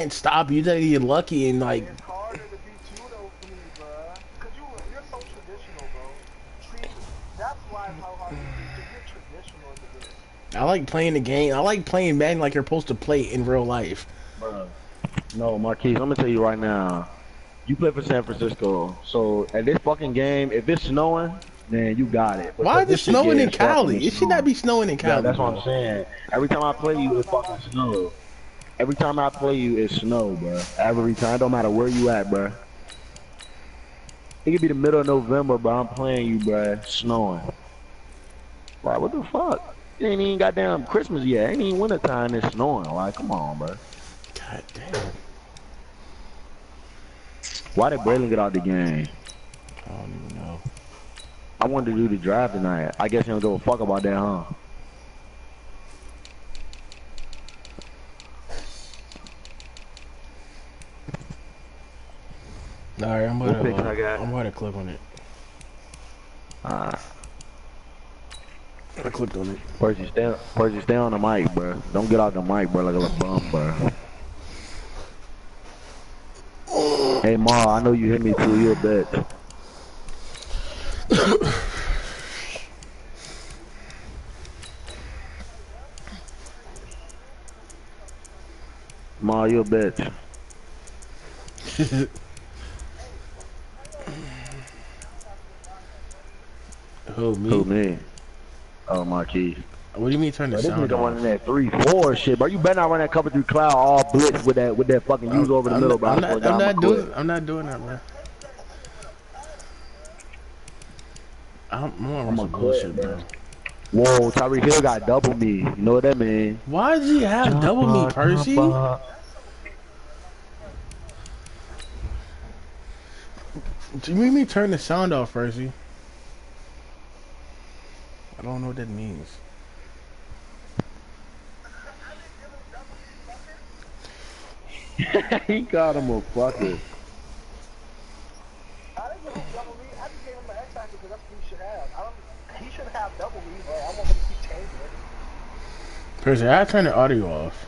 can't stop you. You gotta get lucky and like. It's harder to be two though for me, bruh. Cause you're so traditional, bro. See, that's why it's how hard for me too. Cause you're traditional in the game. I like playing the game. I like playing Madden like you're supposed to play in real life. Bro. No, Marquise, I'm gonna tell you right now. You play for San Francisco, so at this fucking game, if it's snowing, then you got it. Why Because is it this shit snowing in gets fucking Cali? It should not snowing. be snowing in Yeah, Cali, that's what I'm bro. saying. Every time I play you, it fucking snow. Every time I play you, it snow, bro. Every time, it don't matter where you at, bro. It could be the middle of November, bro. I'm playing you, bro. Snowing. Like, what the fuck? It ain't even goddamn Christmas yet. It ain't even wintertime. It's snowing. Like, come on, bro. God damn. Why did Braylon get out the game? I don't even know. I wanted to do the draft tonight. I guess he don't give a fuck about that, huh? All right, What picks I got? I'm about to click on it. I clicked on it. Percy, stay on the mic, bro. Don't get out the mic, bro, like a little bum, bro. Hey, Ma, I know you hit me too. You a bitch. Ma, you a bitch. Who, Who, me? me? Oh, Marquis. What do you mean turn the Bro, this sound nigga running off? that 3-4 shit, bro. You better not run that cover 3 cloud all blitz with that fucking use over the middle, bro. I swear to God, I'ma quit. I'm not doing that, man. I'm on I'ma some quit, bullshit, bro. bro. Whoa, Tyreek Hill got double me. You know what that mean? Why does he have double me, Jumper, Percy? jumper. Do you mean me turn the sound off, Percy? I don't know what that means. He called him a fucker. I didn't give him double me. I just gave him an X factor because that's what he should have. I don't. He should have double me, but I want him to keep changing it. Percy, I turn the audio off.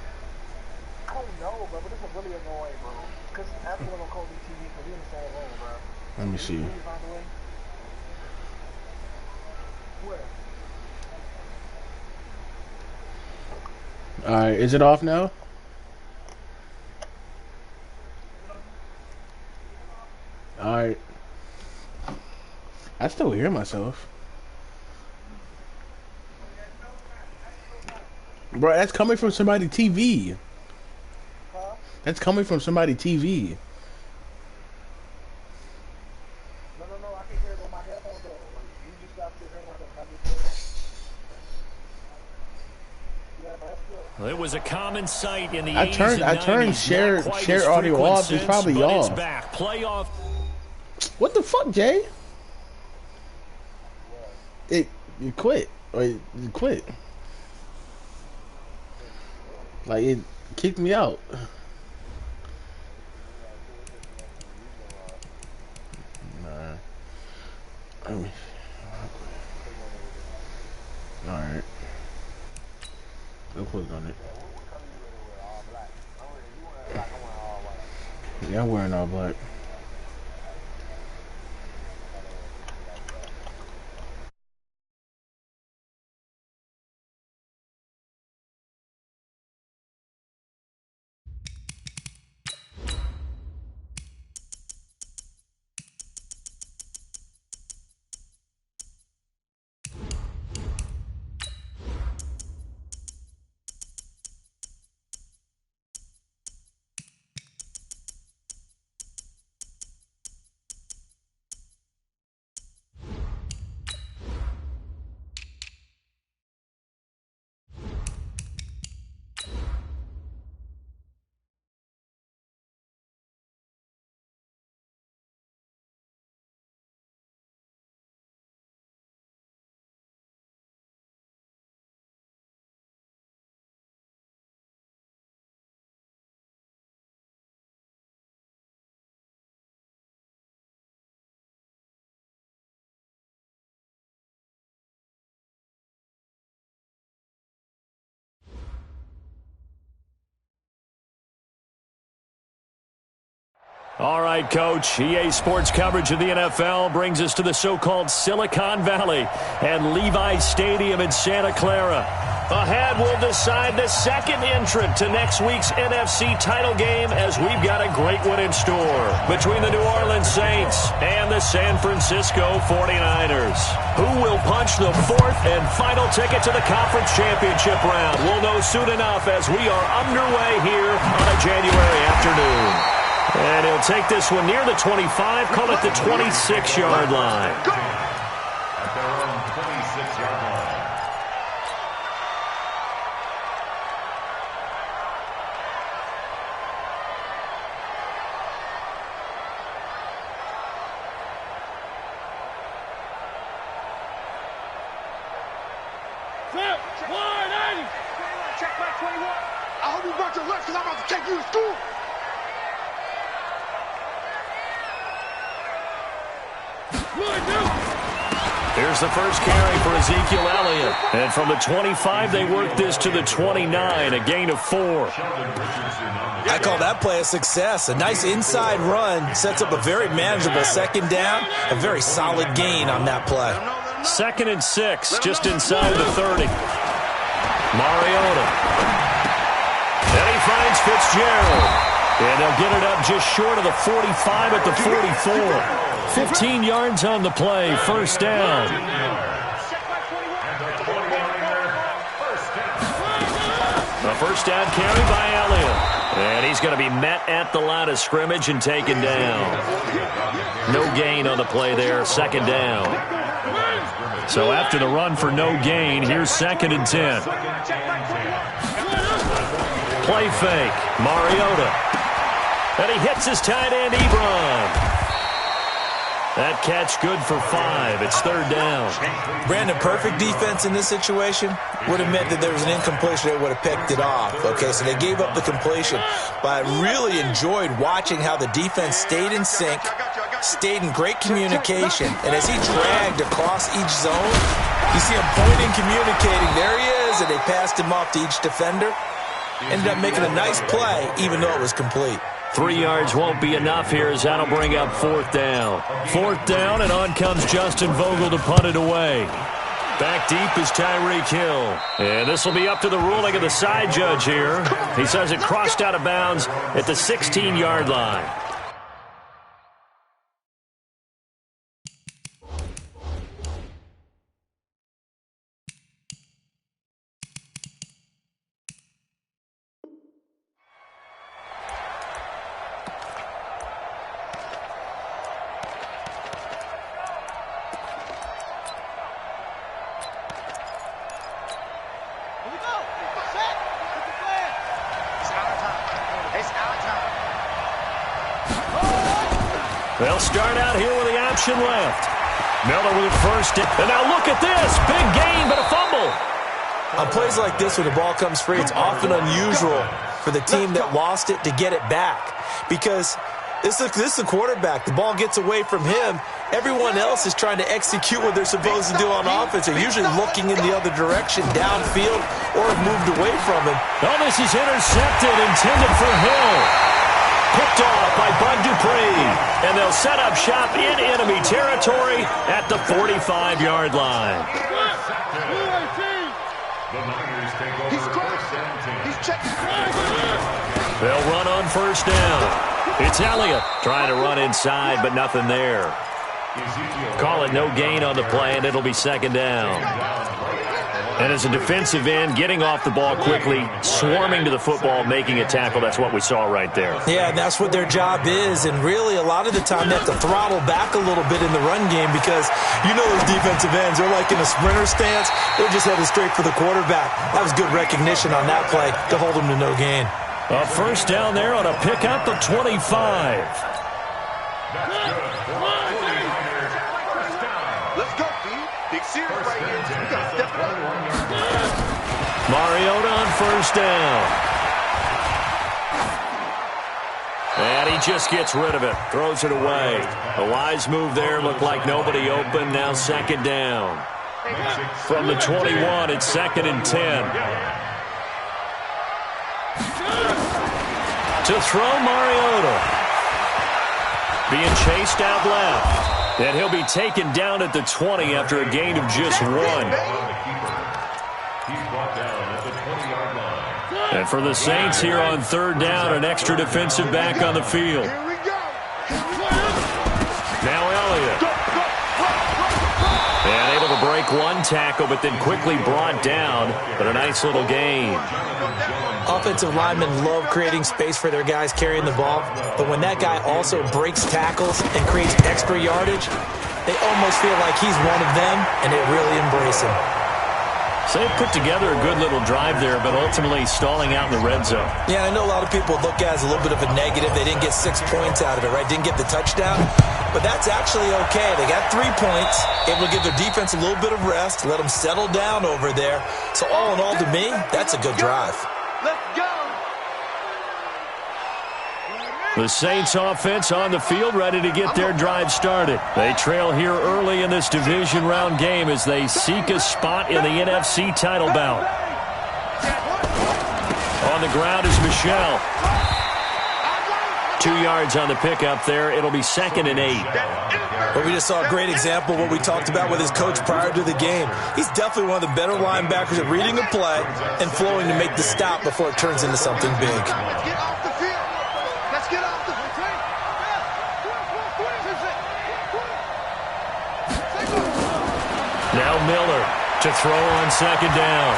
I don't know, bro, but this is really annoying, bro. Cause everyone gonna call me TV because we in the same room, bro. Let me Did you see. leave, by the way? Where? All right, is it off now? All right. I still hear myself. Bro, that's coming from somebody TV. Huh? That's coming from somebody TV. No, I can hear it on my headphones though. Like, you just got to hear myself. I just heard. Yeah, but that's good. Well, it was a common sight in the 80s and I turned 90s. Not quite as share audio frequent off. It's since, probably but it's y'all. back. Playoff. What the fuck, Jay? What? You quit. Or you quit. Like it kicked me out. Nah. I mean, all right. Go click on it. What color you wear? All black. If you wear black, I want all white. Yeah, I'm wearing all black. All right, Coach. EA Sports coverage of the NFL brings us to the so-called Silicon Valley and Levi Stadium in Santa Clara. Ahead, we'll decide the second entrant to next week's NFC title game as we've got a great one in store between the New Orleans Saints and the San Francisco 49ers. Who will punch the fourth and final ticket to the conference championship round? We'll know soon enough as we are underway here on a January afternoon. And he'll take this one near the 25, call it the 26-yard line. At their own 26-yard line. Check back 21. I hope you brought your lunch because I'm about to take you to school. Here's the first carry for Ezekiel Elliott. And from the 25, they work this to the 29, a gain of 4. I call that play a success. A nice inside run sets up a very manageable second down, a very solid gain on that play. 2nd and 6, just inside the 30. Mariota. And he finds Fitzgerald. And they'll get it up just short of the 45 at the 44. 15 yards on the play, first down. A first down carry by Elliott. And he's going to be met at the line of scrimmage and taken down. No gain on the play there, second down. So after the run for no gain, here's 2nd and 10. Play fake, Mariota. And he hits his tight end, Ebron. That catch good for 5. It's 3rd down. Brandon, perfect defense in this situation would have meant that there was an incompletion that would have picked it off. Okay, so they gave up the completion. But I really enjoyed watching how the defense stayed in sync, stayed in great communication. And as he dragged across each zone, you see him pointing, communicating. There he is, and they passed him off to each defender. Ended up making a nice play, even though it was complete. 3 yards won't be enough here as that'll bring up 4th down. 4th down, and on comes Justin Vogel to punt it away. Back deep is Tyreek Hill. And this will be up to the ruling of the side judge here. He says it crossed out of bounds at the 16-yard line. They'll start out here with the option left. Miller with first. And now look at this. Big gain, but a fumble. On plays like this where the ball comes free, it's often unusual for the team that lost it to get it back. Because this is a quarterback. The ball gets away from him. Everyone else is trying to execute what they're supposed to do on offense. They're usually looking in the other direction, downfield, or have moved away from him. Oh, this is intercepted, intended for Hill. Picked off by Bud Dupree. And they'll set up shop in enemy territory at the 45-yard line. They'll run on first down. It's Elliott trying to run inside, but nothing there. Call it no gain on the play, and it'll be 2nd down. And as a defensive end, getting off the ball quickly, swarming to the football, making a tackle, that's what we saw right there. Yeah, and that's what their job is. And really, a lot of the time, they have to throttle back a little bit in the run game because you know those defensive ends, they're like in a sprinter stance. They're just headed straight for the quarterback. That was good recognition on that play to hold them to no gain. A first down there on a pickup of 25. Let's go, B. Big series right here. We got to step it up. Mariota on first down. And he just gets rid of it. Throws it away. A wise move there. Looked like nobody open. Now 2nd down. From the 21, it's 2nd and 10. To throw Mariota. being chased out left. And he'll be taken down at the 20 after a gain of just 1. And for the Saints here on 3rd down, an extra defensive back on the field. Now Elliott. And able to break one tackle, but then quickly brought down. But a nice little gain. Offensive linemen love creating space for their guys carrying the ball. But when that guy also breaks tackles and creates extra yardage, they almost feel like he's one of them, and they really embrace him. So they put together a good little drive there, but ultimately stalling out in the red zone. Yeah, I know a lot of people look at it as a little bit of a negative. They didn't get 6 points out of it, right? Didn't get the touchdown. But that's actually okay. They got 3 points, able to give their defense a little bit of rest, let them settle down over there. So all in all, to me, that's a good drive. Let's go. The Saints offense on the field, ready to get their drive started. They trail here early in this division round game as they seek a spot in the NFC title bout. On the ground is Michel. 2 yards on the pickup there. It'll be 2nd and 8. But we just saw a great example of what we talked about with his coach prior to the game. He's definitely one of the better linebackers at reading a play and flowing to make the stop before it turns into something big. Let's get off the field. Let's get off the field. Now Miller to throw on 2nd down.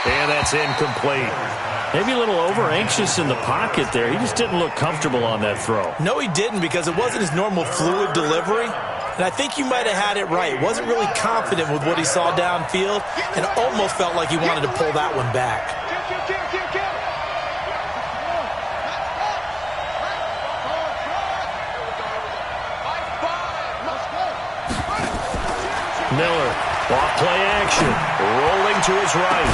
And that's incomplete. Maybe a little over-anxious in the pocket there. He just didn't look comfortable on that throw. No, he didn't, because it wasn't his normal fluid delivery. And I think you might have had it right. Wasn't really confident with what he saw downfield, and almost felt like he wanted to pull that one back. Miller, off play action, rolling to his right.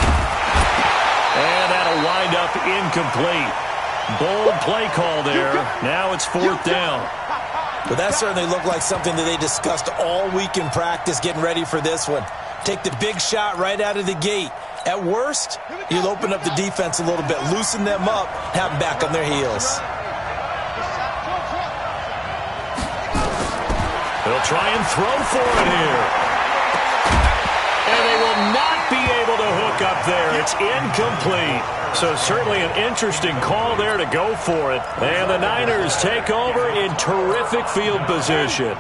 And that'll wind up incomplete. Bold play call there. Now it's 4th down. But that certainly looked like something that they discussed all week in practice getting ready for this one. Take the big shot right out of the gate. At worst, you'll open up the defense a little bit, loosen them up, have them back on their heels. They'll try and throw for it here. And they will not be able to hook up there. It's incomplete. So certainly an interesting call there to go for it. And the Niners take over in terrific field position.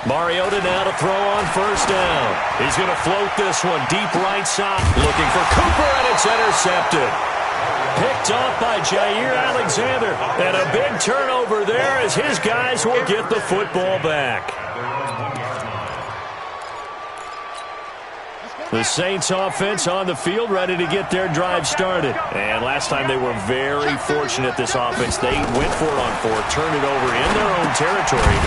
Mariota now to throw on 1st down. He's going to float this one deep right side. Looking for Cooper, and it's intercepted. Picked off by Jair Alexander. And a big turnover there as his guys will get the football back. The Saints offense on the field, ready to get their drive started. And last time they were very fortunate, this offense. They went for it on 4th, turned it over in their own territory.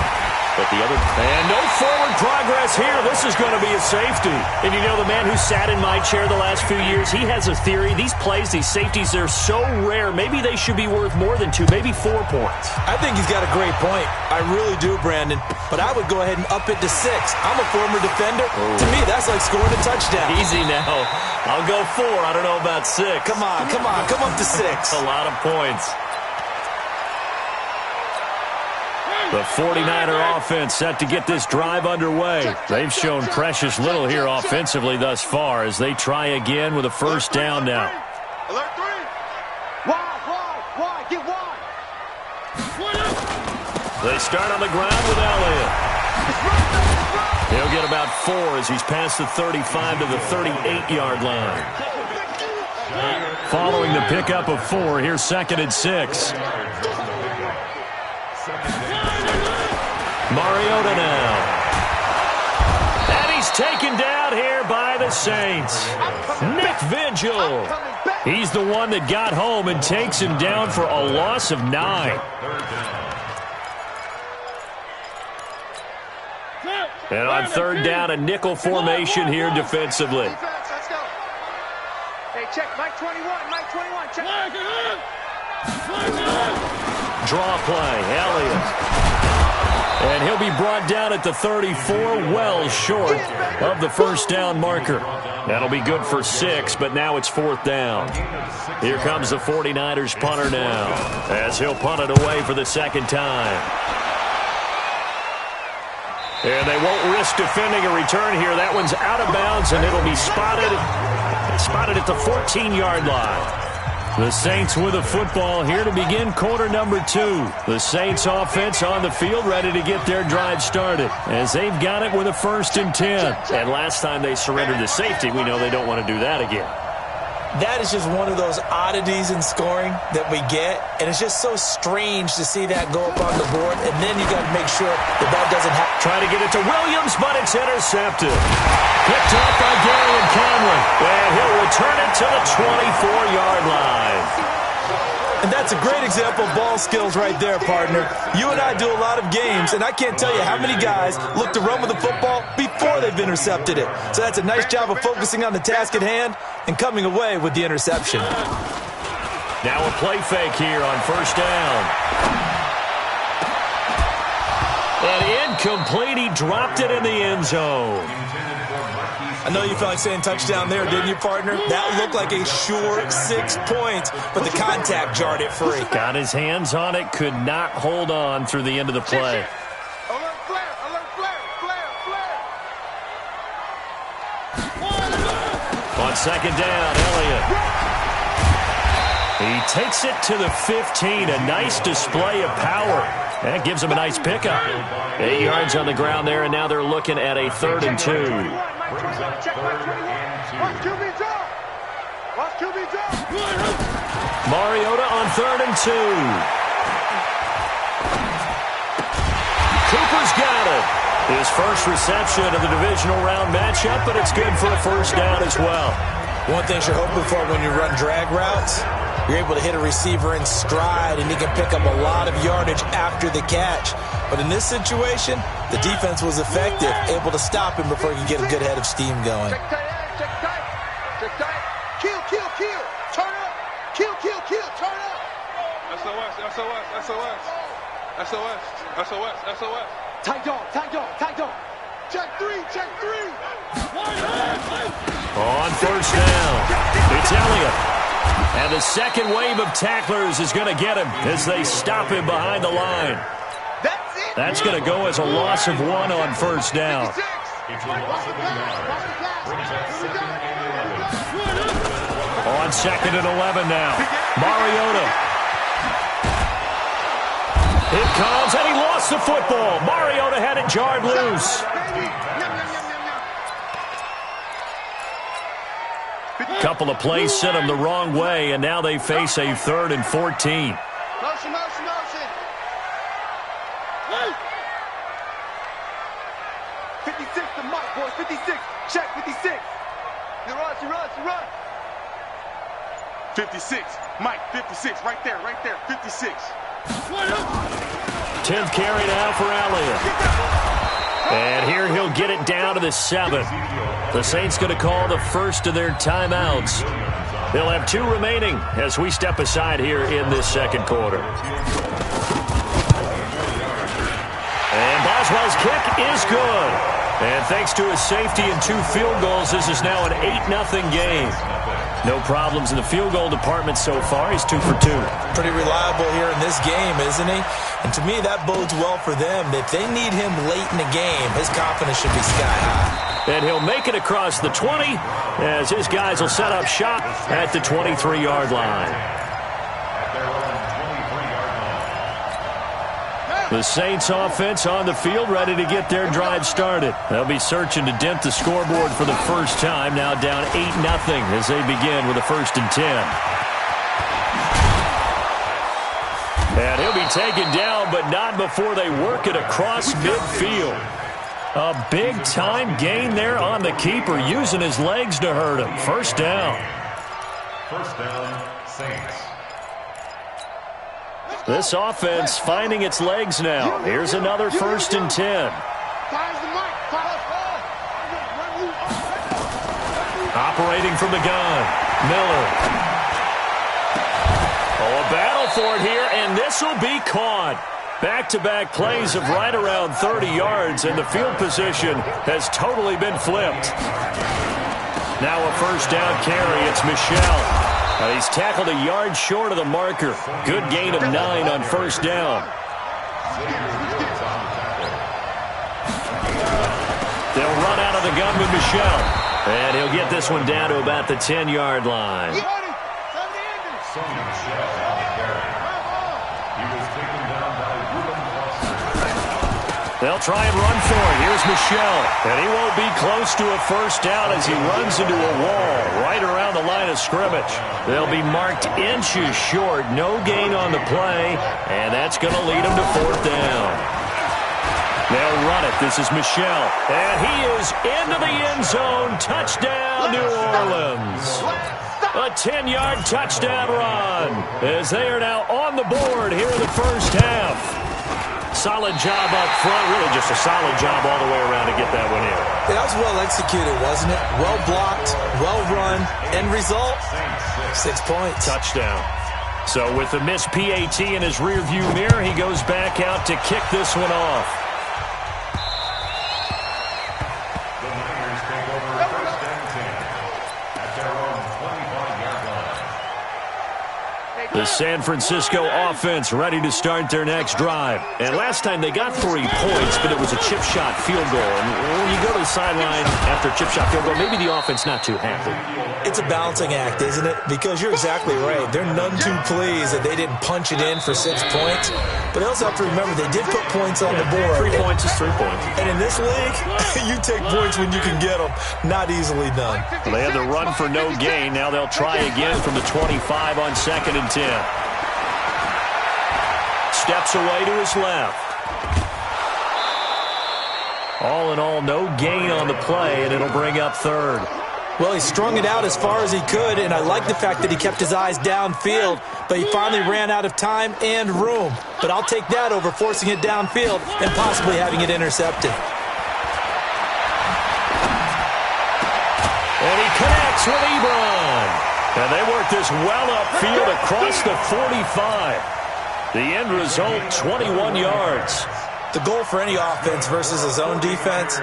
But the other, and no forward progress here. This is going to be a safety. And you know, the man who sat in my chair the last few years, he has a theory. These plays, these safeties, they're so rare. Maybe they should be worth more than 2, maybe 4 points. I think he's got a great point. I really do, Brandon. But I would go ahead and up it to 6. I'm a former defender. To me, that's like scoring a touchdown. Easy now. I'll go 4. I don't know about 6. Come on. Come up to 6. A lot of points. The 49er offense set to get this drive underway. They've shown precious little here offensively thus far as they try again with a 1st down now. Alert 3. Wide, get wide. They start on the ground with Elliott. He'll get about 4 as he's past the 35 to the 38-yard line. Following the pickup of 4, here's 2nd and 6. Mariota now. And he's taken down here by the Saints. Nick Vigil. He's the one that got home and takes him down for a loss of 9. And on 3rd down, a nickel formation here defensively. Hey, check, Mike 21, check. Draw play, Elliott. And he'll be brought down at the 34, well short of the first down marker. That'll be good for 6, but now it's 4th down. Here comes the 49ers punter now, as he'll punt it away for the 2nd time. And they won't risk defending a return here. That one's out of bounds, and it'll be spotted at the 14-yard line. The Saints with a football here to begin quarter number 2. The Saints offense on the field ready to get their drive started as they've got it with a 1st and 10. And last time they surrendered to safety, we know they don't want to do that again. That is just one of those oddities in scoring that we get, and it's just so strange to see that go up on the board, and then you got to make sure the ball doesn't have... Try to get it to Williams, but it's intercepted. Picked off by Darian Conley, and he'll return it to the 24-yard line. And that's a great example of ball skills right there, partner. You and I do a lot of games, and I can't tell you how many guys look to run with the football before they've intercepted it. So that's a nice job of focusing on the task at hand and coming away with the interception. Now a play fake here on 1st down. And incomplete. He dropped it in the end zone. I know you felt like saying touchdown there, didn't you, partner? That looked like a sure 6 points, but the contact jarred it free. Got his hands on it, could not hold on through the end of the play. Alert flare, alert flare, flare, flare. On 2nd down, Elliott. He takes it to the 15, a nice display of power. That gives him a nice pickup. 8 yards on the ground there, and now they're looking at a 3rd and 2. Mariota on 3rd and 2. Cooper's got it. His first reception of the divisional round matchup, but it's good for a 1st down as well. One thing you're hoping for when you run drag routes, you're able to hit a receiver in stride, and he can pick up a lot of yardage after the catch. But in this situation, the defense was effective, able to stop him before he could get a good head of steam going. Check tight, check tight, check tight. Kill, kill, kill. Turn up. Kill, kill, kill. Turn up. SOS, SOS, SOS. SOS, SOS, SOS. Tight dog, tight dog, tight dog. Check 3, check 3. On 1st down, it's Elliott. And the second wave of tacklers is going to get him as they stop him behind the line. That's it. That's going to go as a loss of 1 on 1st down. On 2nd and 11 now. Mariota. It comes, and he lost the football. Mariota had it jarred loose. Couple of plays sent them the wrong way, and now they face a 3rd and 14. Motion, motion, motion. 56 to Mike, boys. 56. Check 56. You run. 56. Mike, 56. Right there, 56. 10th carry now for Elliott. And here he'll get it down to the 7th. The Saints going to call the first of their timeouts. They'll have 2 remaining as we step aside here in this 2nd quarter. And Boswell's kick is good. And thanks to his safety and 2 field goals, this is now an 8-0 game. No problems in the field goal department so far. He's 2 for 2. Pretty reliable here in this game, isn't he? And to me, that bodes well for them. If they need him late in the game, his confidence should be sky high. And he'll make it across the 20 as his guys will set up shop at the 23-yard line. The Saints offense on the field ready to get their drive started. They'll be searching to dent the scoreboard for the first time, now down 8-0 as they begin with a 1st and 10. And he'll be taken down, but not before they work it across midfield. A big-time gain there on the keeper, using his legs to hurt him. 1st down. 1st down, Saints. This offense finding its legs now. Here's another 1st and 10. Operating from the gun, Miller. Oh, a battle for it here, and this will be caught. Back-to-back plays of right around 30 yards, and the field position has totally been flipped. Now a first down carry. It's Michel. He's tackled a yard short of the marker. Good gain of 9 on first down. They'll run out of the gun with Michel. And he'll get this one down to about the 10-yard line. They'll try and run for it. Here's Michel. And he won't be close to a first down as he runs into a wall right around the line of scrimmage. They'll be marked inches short. No gain on the play. And that's going to lead them to fourth down. They'll run it. This is Michel. And he is into the end zone. Touchdown, New Orleans. A 10-yard touchdown run as they are now on the board here in the first half. Solid job up front. Really just a solid job all the way around to get that one in. That was well executed, wasn't it? Well blocked, well run. End result, 6 points. Touchdown. So with the missed PAT in his rearview mirror, he goes back out to kick this one off. The Niners take over first and 10 at their own 25-yard line. The San Francisco offense ready to start their next drive. And last time they got 3 points, but it was a chip shot field goal. And when you go to the sideline after a chip shot field goal, maybe the offense not too happy. It's a balancing act, isn't it? Because you're exactly right. They're none too pleased that they didn't punch it in for 6 points. But they also have to remember they did put points on the board. 3 points is 3 points. And in this league, you take points when you can get them. Not easily done. Well, they had the run for no gain. Now they'll try again from the 25 on 2nd and 10. Steps away to his left. All in all, no gain on the play, and it'll bring up 3rd. Well, he strung it out as far as he could, and I like the fact that he kept his eyes downfield, but he finally ran out of time and room. But I'll take that over forcing it downfield and possibly having it intercepted. And he connects with Ebron. And they work this well upfield across the 45. The end result, 21 yards. The goal for any offense versus his own defense,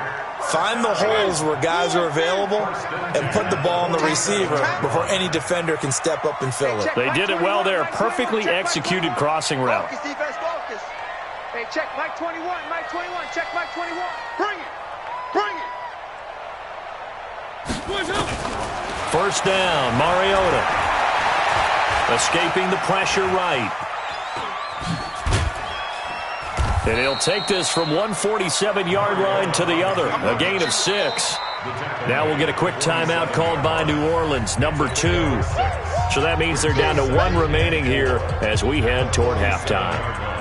find the holes where guys are available and put the ball on the receiver before any defender can step up and fill it. They did it well there. Perfectly executed crossing route. Focus, defense, focus. Hey, check Mike 21, Mike 21, check Mike 21. Bring it, bring it. First down, Mariota. Escaping the pressure right. And he'll take this from 147-yard line to the other. A gain of 6. Now we'll get a quick timeout called by New Orleans, number 2. So that means they're down to 1 remaining here as we head toward halftime.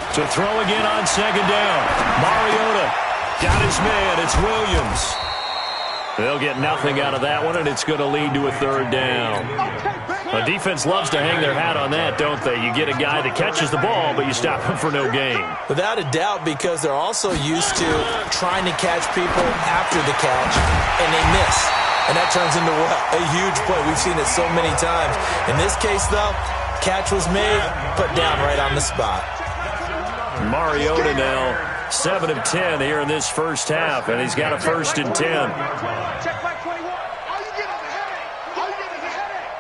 To throw again on 2nd down. Mariota got his man. It's Williams. They'll get nothing out of that one, and it's going to lead to a 3rd down. The defense loves to hang their hat on that, don't they? You get a guy that catches the ball, but you stop him for no gain. Without a doubt, because they're also used to trying to catch people after the catch, and they miss. And that turns into what? A huge play. We've seen it so many times. In this case, though, catch was made, put down right on the spot. Mariota now 7 of 10 here in this first half, and he's got a 1st and 10. Check Mike 21. All you get is a headache. All you get is a headache.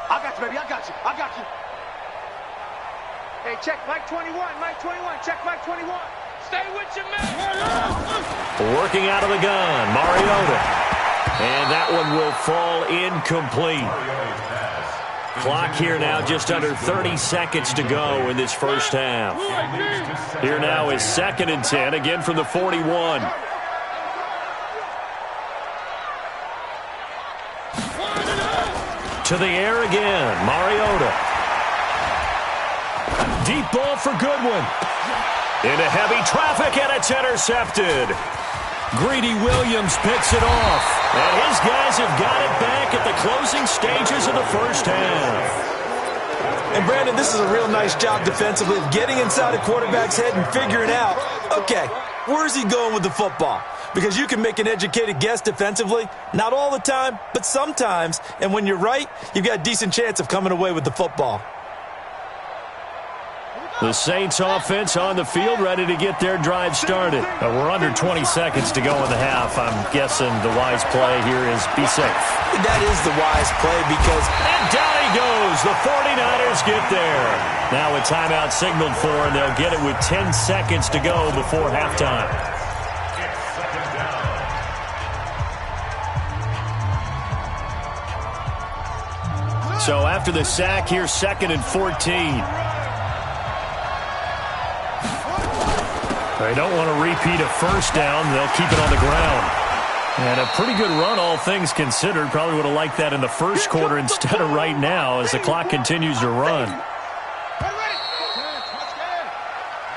I got you, baby. I got you. I got you. Hey, check Mike 21. Mike 21. Check Mike 21. Stay with your man. Working out of the gun, Mariota. And that one will fall incomplete. Clock here now, just under 30 seconds to go in this first half. Here now is 2nd and 10, again from the 41. To the air again, Mariota. Deep ball for Goodwin. Into heavy traffic, and it's intercepted. Greedy Williams picks it off. And his guys have got it back at the closing stages of the first half. And, Brandon, this is a real nice job defensively of getting inside a quarterback's head and figuring out, okay, where's he going with the football? Because you can make an educated guess defensively. Not all the time, but sometimes. And when you're right, you've got a decent chance of coming away with the football. The Saints offense on the field, ready to get their drive started. We're under 20 seconds to go in the half. I'm guessing the wise play here is be safe. That is the wise play because... And down he goes. The 49ers get there. Now a timeout signaled for, and they'll get it with 10 seconds to go before halftime. So after the sack, here's 2nd and 14. They don't want to repeat a first down. They'll keep it on the ground. And a pretty good run, all things considered. Probably would have liked that in the first quarter instead of right now as the clock continues to run.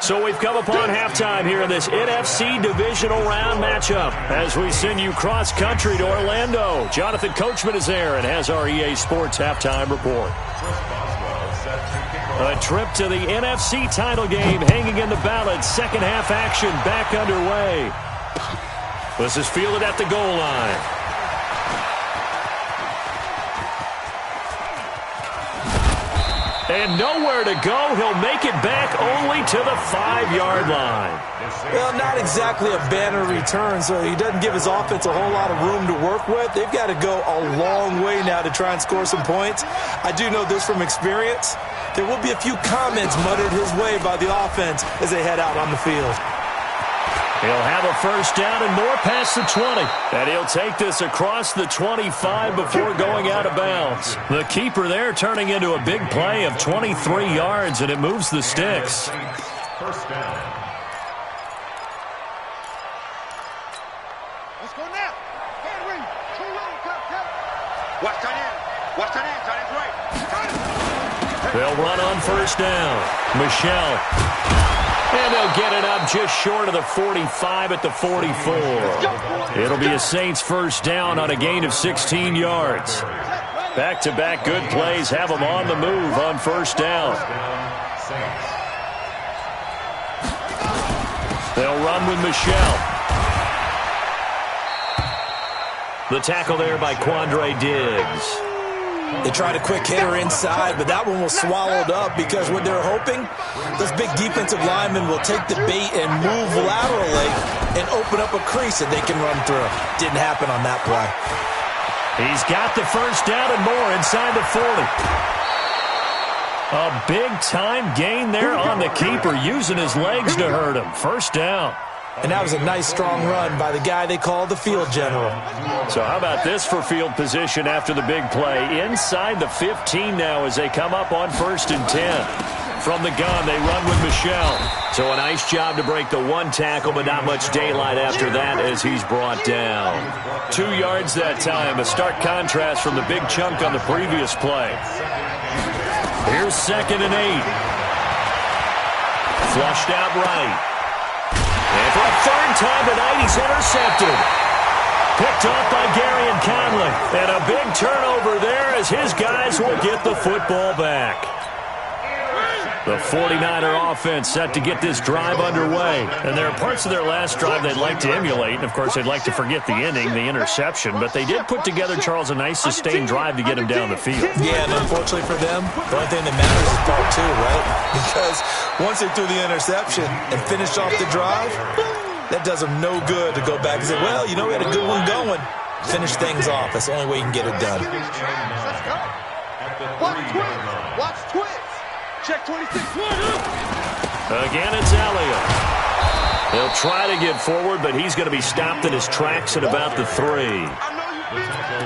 So we've come upon halftime here in this NFC divisional round matchup as we send you cross-country to Orlando. Jonathan Coachman is there and has our EA Sports halftime report. A trip to the NFC title game hanging in the balance. Second half action back underway. This is fielded at the goal line. And nowhere to go. He'll make it back only to the 5-yard line. Well, not exactly a banner return, so he doesn't give his offense a whole lot of room to work with. They've got to go a long way now to try and score some points. I do know this from experience. There will be a few comments muttered his way by the offense as they head out on the field. He'll have a first down and more past the 20. And he'll take this across the 25 before going out of bounds. The keeper there turning into a big play of 23 yards, and it moves the sticks. First down. Let's go now. Watch tight end. Watch tight end. Tight end's right. They'll run on first down. Michelle. And they'll get it up just short of the 45 at the 44. It'll be a Saints first down on a gain of 16 yards. Back-to-back good plays have them on the move on first down. They'll run with Michelle. The tackle there by Quandre Diggs. They tried a quick hitter inside, but that one was swallowed up because what they're hoping, those big defensive linemen will take the bait and move laterally and open up a crease that they can run through. Didn't happen on that play. He's got the first down and more inside the 40. A big-time gain there on the keeper, using his legs to hurt him. First down. And that was a nice, strong run by the guy they call the field general. So how about this for field position after the big play? Inside the 15 now as they come up on 1st and 10. From the gun, they run with Michelle. So a nice job to break the one tackle, but not much daylight after that as he's brought down. 2 yards that time, a stark contrast from the big chunk on the previous play. Here's 2nd and 8. Flushed out right. And for a third time tonight, he's intercepted. Picked off by Gary and Conley. And a big turnover there as his guys will get the football back. The 49er offense set to get this drive underway. And there are parts of their last drive they'd like to emulate. And, of course, they'd like to forget the ending, the interception. But they did put together, Charles, a nice sustained drive to get him down the field. Yeah, and unfortunately for them, the only thing that matters is part 2, right? Because once they threw the interception and finished off the drive, that does them no good to go back and say, well, you know, we had a good one going. Finish things off. That's the only way you can get it done. Watch twins. Watch twins. Check 26. Again, it's Elliott. He'll try to get forward, but he's going to be stopped in his tracks at about the 3.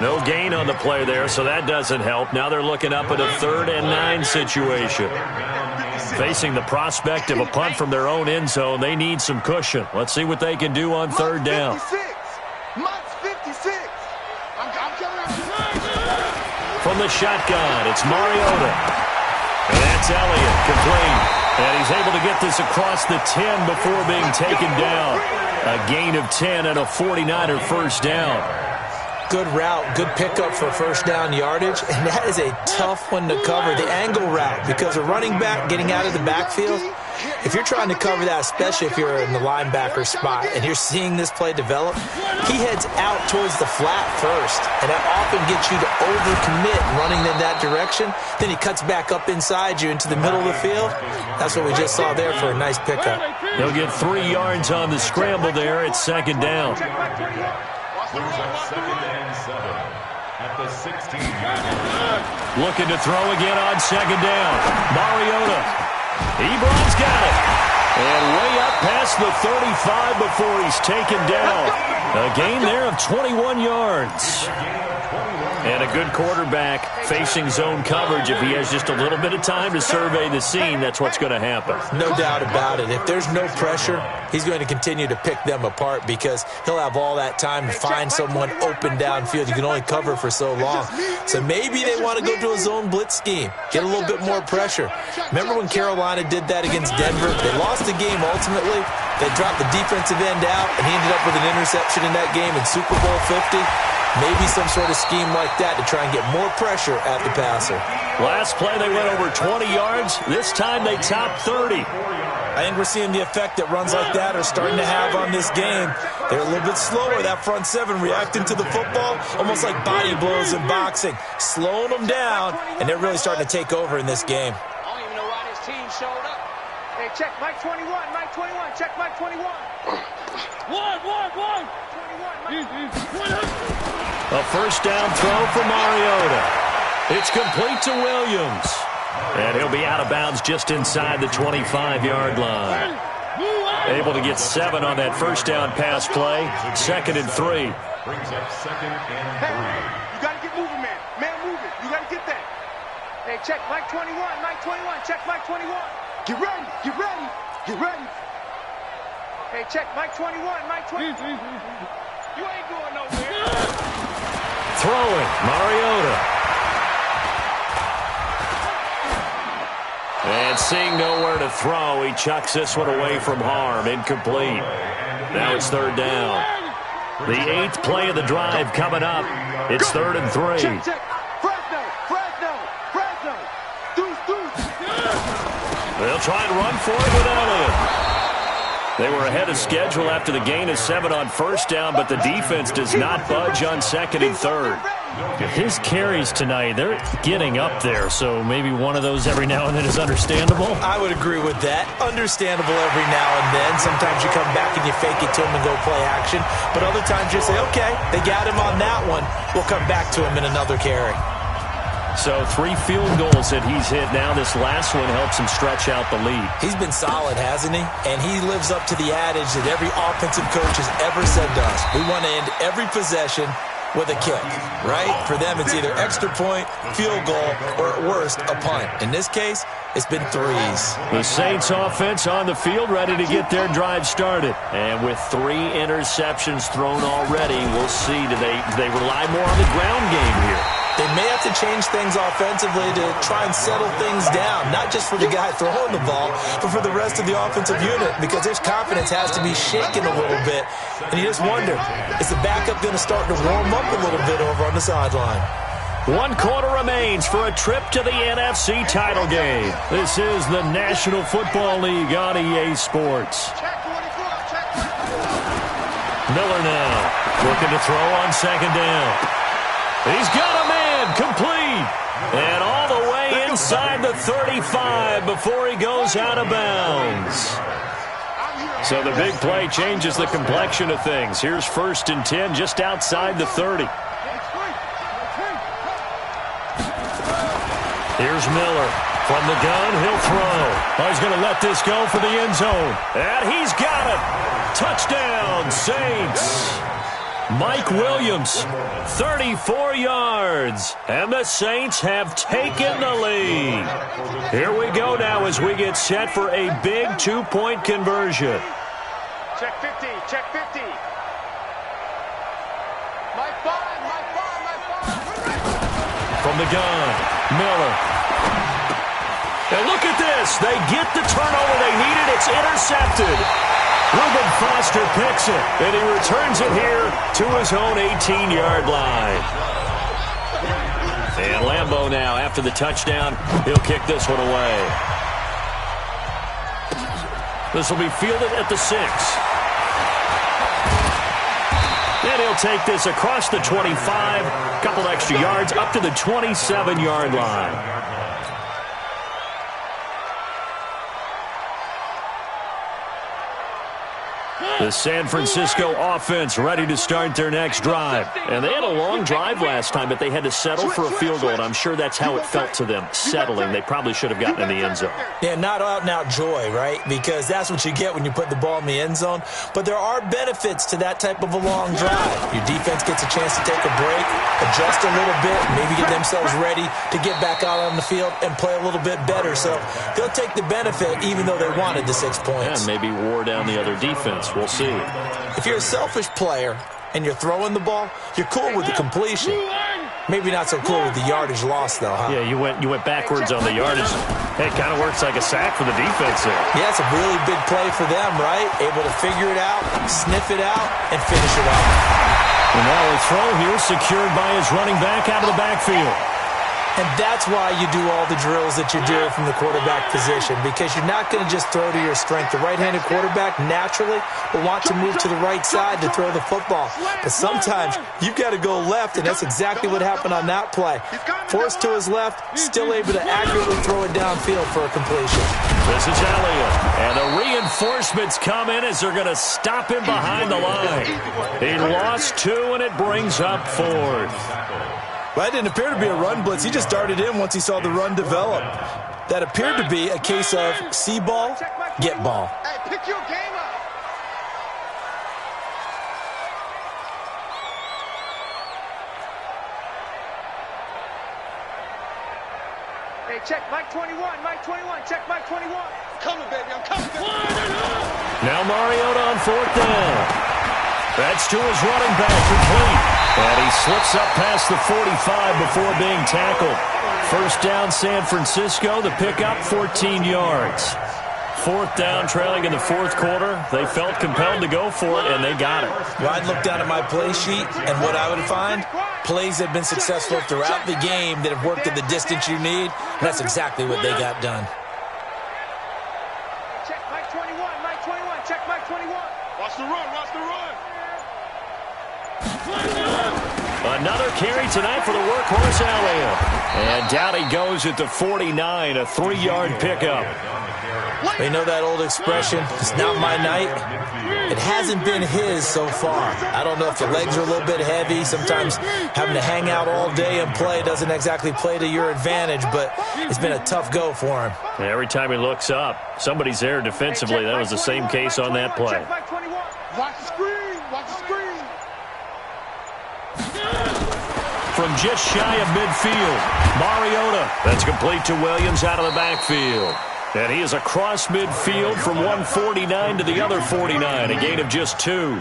No gain on the play there, so that doesn't help. Now they're looking up at a 3rd and 9 situation. Facing the prospect of a punt from their own end zone, they need some cushion. Let's see what they can do on 3rd down. Mike's 56. From the shotgun, it's Mariota. And that's Elliott, complete. And he's able to get this across the 10 before being taken down. A gain of 10 and a 49er first down. Good route, good pickup for first down yardage, and that is a tough one to cover, the angle route, because a running back getting out of the backfield, if you're trying to cover that, especially if you're in the linebacker spot and you're seeing this play develop, he heads out towards the flat first, and that often gets you to overcommit running in that direction. Then he cuts back up inside you into the middle of the field. That's what we just saw there for a nice pickup. He'll get 3 yards on the scramble there. It's second down. Brings up 2nd and 7 at the 16-yard line. Looking to throw again on second down. Mariota. Ebron's got it. And way up past the 35 before he's taken down. A gain there of 21 yards. And a good quarterback facing zone coverage. If he has just a little bit of time to survey the scene, that's what's going to happen. No doubt about it. If there's no pressure, he's going to continue to pick them apart because he'll have all that time to find someone open downfield. You can only cover for so long. So maybe they want to go to a zone blitz scheme, get a little bit more pressure. Remember when Carolina did that against Denver? They lost the game ultimately. They dropped the defensive end out, and he ended up with an interception in that game in Super Bowl 50. Maybe some sort of scheme like that to try and get more pressure at the passer. Last play, they went over 20 yards. This time, they topped 30. I think we're seeing the effect that runs like that are starting to have on this game. They're a little bit slower, that front seven, reacting to the football, almost like body blows in boxing, slowing them down, and they're really starting to take over in this game. I don't even know why this team showed up. Hey, check Mike 21, Mike 21, check Mike 21. One. 21, A first down throw for Mariota. It's complete to Williams. And he'll be out of bounds just inside the 25-yard line. Able to get 7 on that first down pass play. 2nd and 3. Brings up 2nd and 3. Hey, you got to get moving, man. Man, move it. You got to get that. Hey, check Mike 21, Mike 21, check Mike 21. Get ready, get ready, get ready. Hey, check Mike 21, Mike 21. You ain't going nowhere. Throwing, Mariota. And seeing nowhere to throw, he chucks this one away from harm. Incomplete. Now it's 3rd down. The 8th play of the drive coming up. It's 3rd and 3. Check. Fresno. Deuce. They'll try and run for it with Elliott. They were ahead of schedule after the gain of 7 on first down, but the defense does not budge on 2nd and 3rd. His carries tonight, they're getting up there, so maybe one of those every now and then is understandable. I would agree with that. Understandable every now and then. Sometimes you come back and you fake it to him and go play action, but other times you say, okay, they got him on that one. We'll come back to him in another carry. So 3 field goals that he's hit now. This last one helps him stretch out the lead. He's been solid, hasn't he? And he lives up to the adage that every offensive coach has ever said to us. We want to end every possession with a kick, right? For them, it's either extra point, field goal, or at worst, a punt. In this case, it's been 3s. The Saints offense on the field, ready to get their drive started. And with 3 interceptions thrown already, we'll see. Do they rely more on the ground game here? They may have to change things offensively to try and settle things down, not just for the guy throwing the ball, but for the rest of the offensive unit, because his confidence has to be shaken a little bit. And you just wonder, is the backup going to start to warm up a little bit over on the sideline? 1 quarter remains for a trip to the NFC title game. This is the National Football League on EA Sports. Miller now looking to throw on 2nd down. He's got a man complete. And all the way inside the 35 before he goes out of bounds. So the big play changes the complexion of things. Here's 1st and 10 just outside the 30. Here's Miller. From the gun, he'll throw. Oh, he's going to let this go for the end zone. And he's got it. Touchdown, Saints. Mike Williams, 34 yards. And the Saints have taken the lead. Here we go now as we get set for a big 2-point conversion. Check 50, check 50. Mike 5. From the gun, Miller. And look at this. They get the turnover they needed. It's intercepted. Reuben Foster picks it, and he returns it here to his own 18-yard line. And Lambeau now, after the touchdown, he'll kick this one away. This will be fielded at the 6. And he'll take this across the 25, a couple extra yards, up to the 27-yard line. The San Francisco offense ready to start their next drive. And they had a long drive last time, but they had to settle for a field goal, and I'm sure that's how it felt to them, settling. They probably should have gotten in the end zone. Yeah, not out-and-out joy, right? Because that's what you get when you put the ball in the end zone. But there are benefits to that type of a long drive. Your defense gets a chance to take a break, adjust a little bit, maybe get themselves ready to get back out on the field and play a little bit better. So they'll take the benefit even though they wanted the 6 points. And maybe wore down the other defense. We'll see. If you're a selfish player and you're throwing the ball, you're cool with the completion. Maybe not so cool with the yardage loss, though, huh? Yeah, you went backwards on the yardage. It kind of works like a sack for the defense there. Yeah, it's a really big play for them, right? Able to figure it out, sniff it out, and finish it off. And now a throw here secured by his running back out of the backfield. And that's why you do all the drills that you do from the quarterback position, because you're not going to just throw to your strength. The right-handed quarterback naturally will want to move to the right side to throw the football. But sometimes you've got to go left, and that's exactly what happened on that play. Forced to his left, still able to accurately throw it downfield for a completion. This is Elliott, and the reinforcements come in as they're going to stop him behind the line. He lost 2, and it brings up 4th. Well, that didn't appear to be a run blitz. He just darted in once he saw the run develop. That appeared to be a case of see ball, get ball. Hey, pick your game up. Hey, check Mike 21, Mike 21, check Mike 21. Coming, baby, I'm coming, baby. Now Mariota on 4th down. That's to his running back, complete. And he slips up past the 45 before being tackled. First down, San Francisco. The pickup, 14 yards. 4th down, trailing in the 4th quarter. They felt compelled to go for it, and they got it. Well, I'd look down at my play sheet, and what I would find, plays that have been successful throughout the game that have worked at the distance you need, and that's exactly what they got done. Check Mike 21, Mike 21, check Mike 21. Watch the run, watch the run. Another carry tonight for the workhorse Elliott. And down he goes at the 49, a 3-yard pickup. You know that old expression, it's not my night? It hasn't been his so far. I don't know if the legs are a little bit heavy. Sometimes having to hang out all day and play doesn't exactly play to your advantage, but it's been a tough go for him. Every time he looks up, somebody's there defensively. That was the same case on that play. Watch the screen, watch the screen. From just shy of midfield, Mariota. That's complete to Williams out of the backfield. And he is across midfield from 149 to the other 49, a gain of just 2.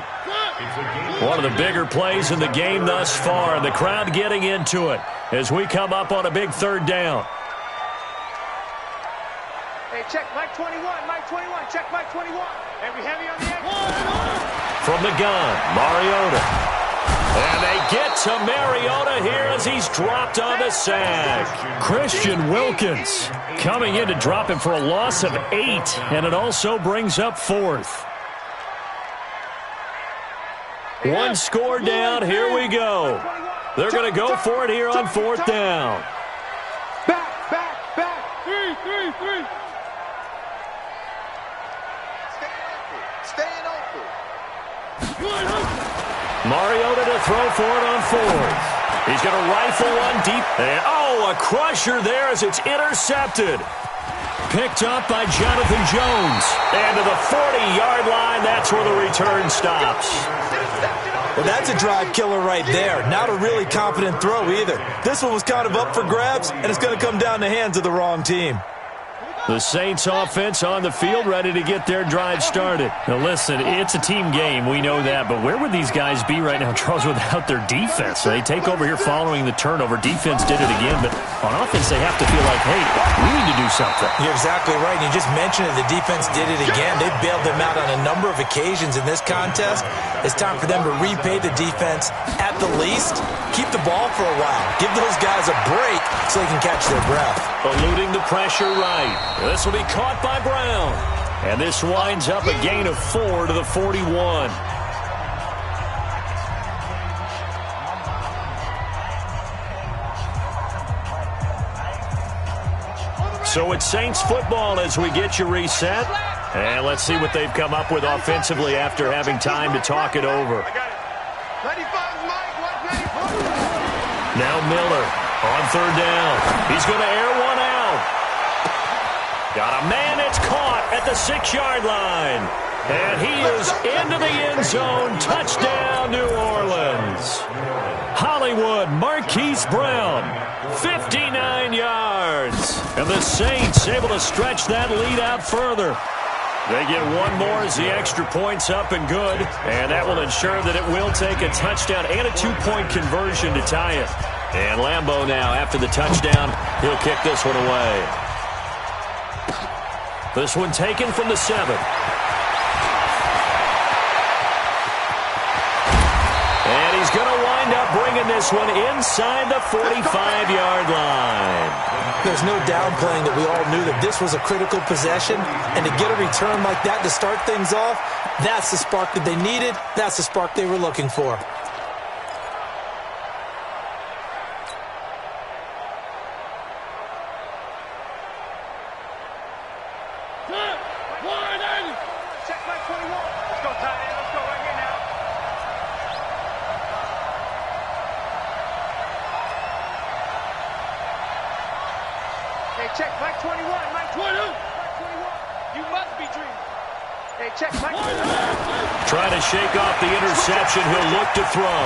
One of the bigger plays in the game thus far, and the crowd getting into it as we come up on a big 3rd down. Hey, check Mike 21, Mike 21, check Mike 21. And we heavy on the edge. From the gun, Mariota. And they get to Mariota here as he's dropped on the sack. Christian Wilkins coming in to drop him for a loss of 8, and it also brings up 4th. 1 score down, here we go. They're going to go for it here on 4th down. Back, back, back. 3. Staying open. Mariota to throw for it on 4th. He's going to rifle one deep. And, a crusher there as it's intercepted. Picked up by Jonathan Jones. And to the 40-yard line, that's where the return stops. Well, that's a drive killer right there. Not a really confident throw either. This one was kind of up for grabs, and it's going to come down the hands of the wrong team. The Saints offense on the field, ready to get their drive started. Now listen, it's a team game, we know that, but where would these guys be right now, Charles, without their defense? They take over here following the turnover. Defense did it again, but on offense they have to feel like, hey, we need to do something. You're exactly right. You just mentioned it. The defense did it again. They bailed them out on a number of occasions in this contest. It's time for them to repay the defense at the least. Keep the ball for a while. Give those guys a break so they can catch their breath. Eluding the pressure right. This will be caught by Brown. And this winds up a gain of 4 to the 41. So it's Saints football as we get you reset. And let's see what they've come up with offensively after having time to talk it over. Now Miller on third down. He's going to air one out. Got a man, it's caught at the 6-yard line. And he is into the end zone. Touchdown, New Orleans. Hollywood, Marquise Brown, 59 yards. And the Saints able to stretch that lead out further. They get one more as the extra point's up and good. And that will ensure that it will take a touchdown and a 2-point conversion to tie it. And Lambeau now, after the touchdown, he'll kick this one away. This one taken from the 7. And he's going to wind up bringing this one inside the 45-yard line. There's no downplaying that we all knew that this was a critical possession, and to get a return like that to start things off, that's the spark that they needed. That's the spark they were looking for. Check my 21. Let's go, tight end. Let's go right here now. Hey, check Mike 21. Mike 21. Mike 21. You must be dreaming. Hey, check Mike 21. Trying to shake off the interception. He'll look to throw.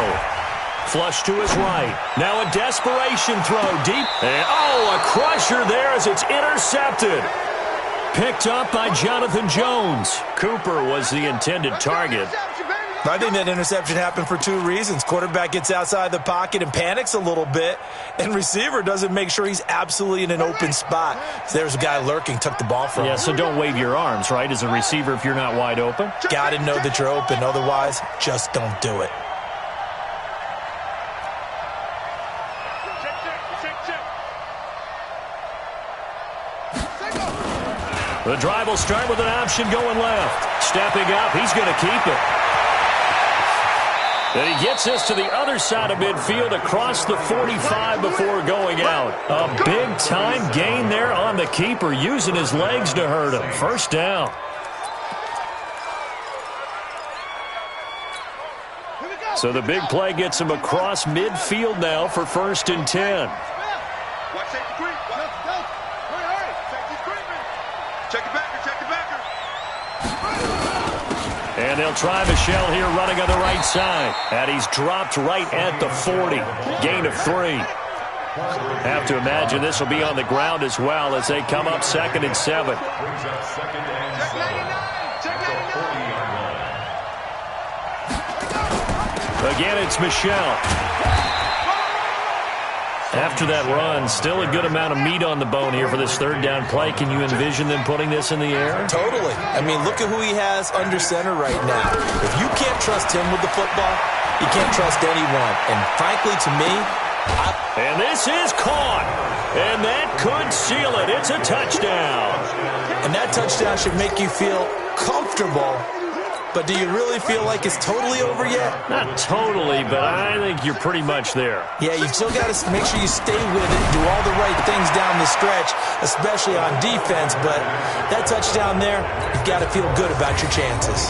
Flush to his right. Now a desperation throw deep. And, a crusher there as it's intercepted. Picked up by Jonathan Jones. Cooper was the intended target. I think that interception happened for 2 reasons. Quarterback gets outside the pocket and panics a little bit, and receiver doesn't make sure he's absolutely in an open spot. So there's a guy lurking, took the ball from him. Yeah, so don't wave your arms, right, as a receiver if you're not wide open. Got to know that you're open. Otherwise, just don't do it. The drive will start with an option going left. Stepping up, he's going to keep it. And he gets this to the other side of midfield across the 45 before going out. A big-time gain there on the keeper, using his legs to hurt him. First down. So the big play gets him across midfield now for 1st and 10. Watch safety creep. Hurry. Safety creeping. Check the backer. Check the backer. And they'll try Michelle here running on the right side. And he's dropped right at the 40. Gain of 3. Have to imagine this will be on the ground as well as they come up 2nd and 7. Brings up 2nd and 7. Check 99. Again, it's Michelle. After that run, still a good amount of meat on the bone here for this 3rd down play. Can you envision them putting this in the air? Totally. I mean, look at who he has under center right now. If you can't trust him with the football, you can't trust anyone. And frankly, to me, and this is caught. And that could seal it. It's a touchdown. And that touchdown should make you feel comfortable. But do you really feel like it's totally over yet? Not totally, but I think you're pretty much there. Yeah, you've still got to make sure you stay with it, do all the right things down the stretch, especially on defense. But that touchdown there, you've got to feel good about your chances.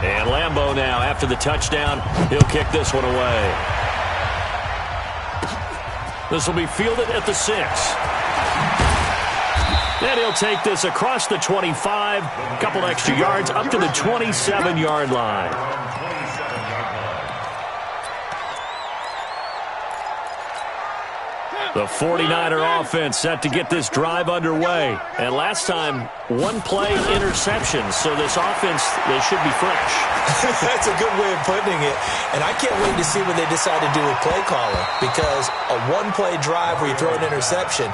And Lambeau now, after the touchdown, he'll kick this one away. This will be fielded at the 6. And he'll take this across the 25, a couple extra yards, up to the 27-yard line. The 49er offense set to get this drive underway. And last time, one-play interception. So this offense, they should be fresh. That's a good way of putting it. And I can't wait to see what they decide to do with play calling. Because a one-play drive where you throw an interception,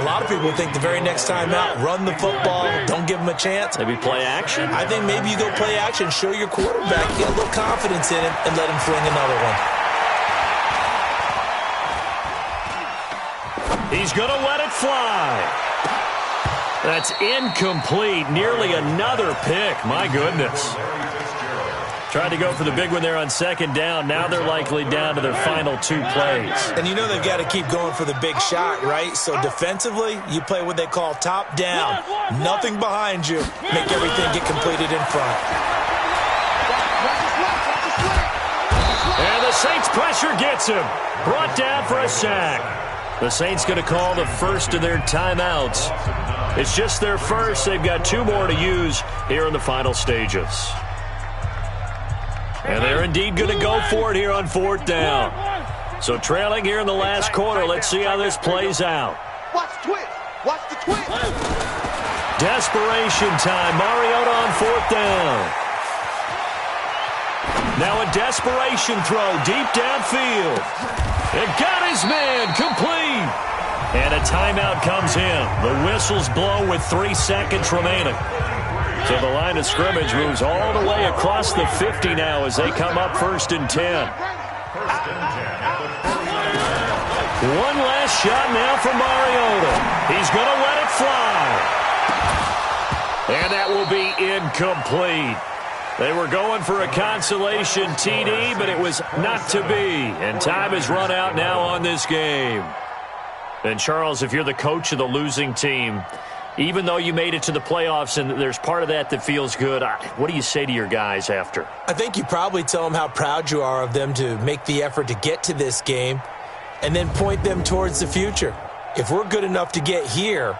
a lot of people think the very next time out, run the football, don't give them a chance. Maybe play action? I think maybe you go play action, show your quarterback, get a little confidence in him, and let him fling another one. He's going to let it fly. That's incomplete. Nearly another pick. My goodness. Tried to go for the big one there on second down. Now they're likely down to their final 2 plays. And you know they've got to keep going for the big shot, right? So defensively, you play what they call top down. Nothing behind you. Make everything get completed in front. And the Saints pressure gets him. Brought down for a sack. The Saints going to call the first of their timeouts. It's just their first. They've got 2 more to use here in the final stages. And they're indeed going to go for it here on 4th down. So trailing here in the last quarter. Let's see how this plays out. Watch the twist. Watch the twist. Desperation time. Mariota on 4th down. Now a desperation throw deep downfield. It got his man complete. And a timeout comes in. The whistles blow with 3 seconds remaining. So the line of scrimmage moves all the way across the 50 now as they come up 1st and 10. One last shot now from Mariota. He's going to let it fly. And that will be incomplete. They were going for a consolation TD, but it was not to be. And time has run out now on this game. And, Charles, if you're the coach of the losing team, even though you made it to the playoffs and there's part of that that feels good, what do you say to your guys after? I think you probably tell them how proud you are of them to make the effort to get to this game and then point them towards the future. If we're good enough to get here,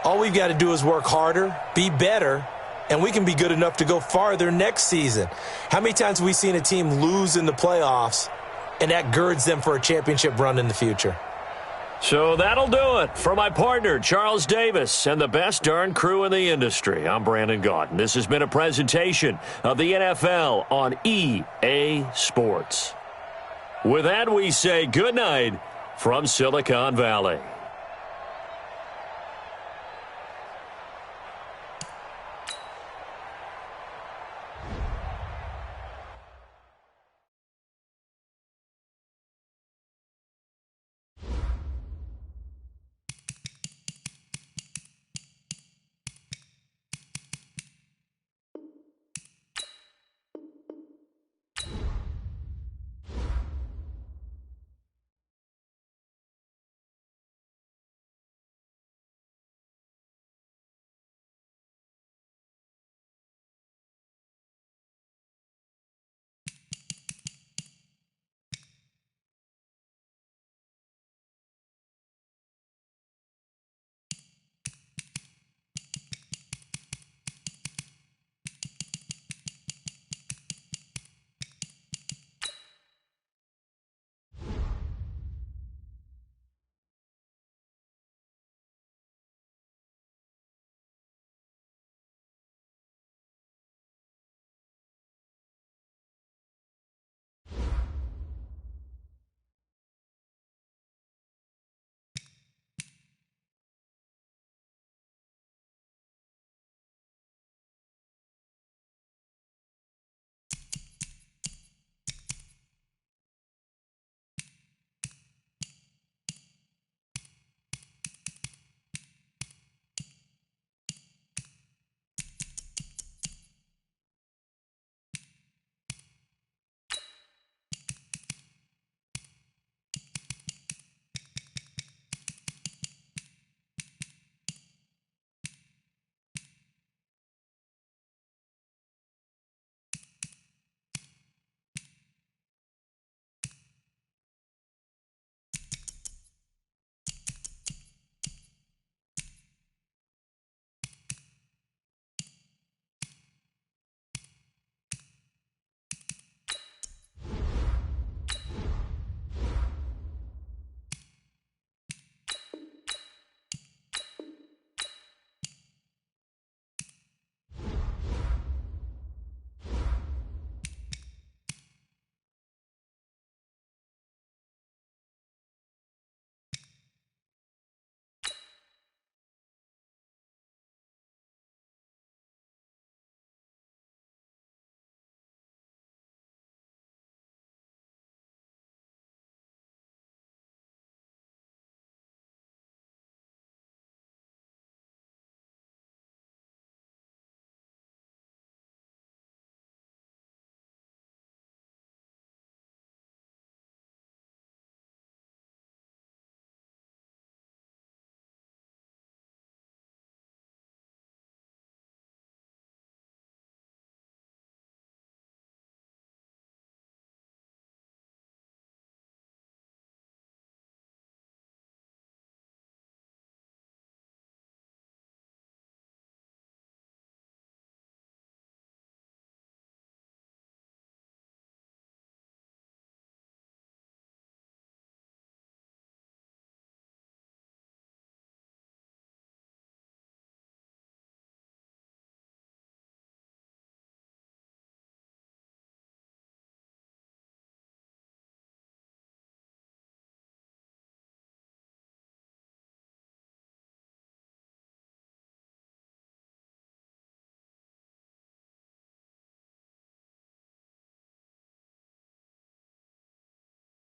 all we've got to do is work harder, be better, and we can be good enough to go farther next season. How many times have we seen a team lose in the playoffs, and that girds them for a championship run in the future? So that'll do it. For my partner, Charles Davis, and the best darn crew in the industry, I'm Brandon Gaudin. This has been a presentation of the NFL on EA Sports. With that, we say good night from Silicon Valley.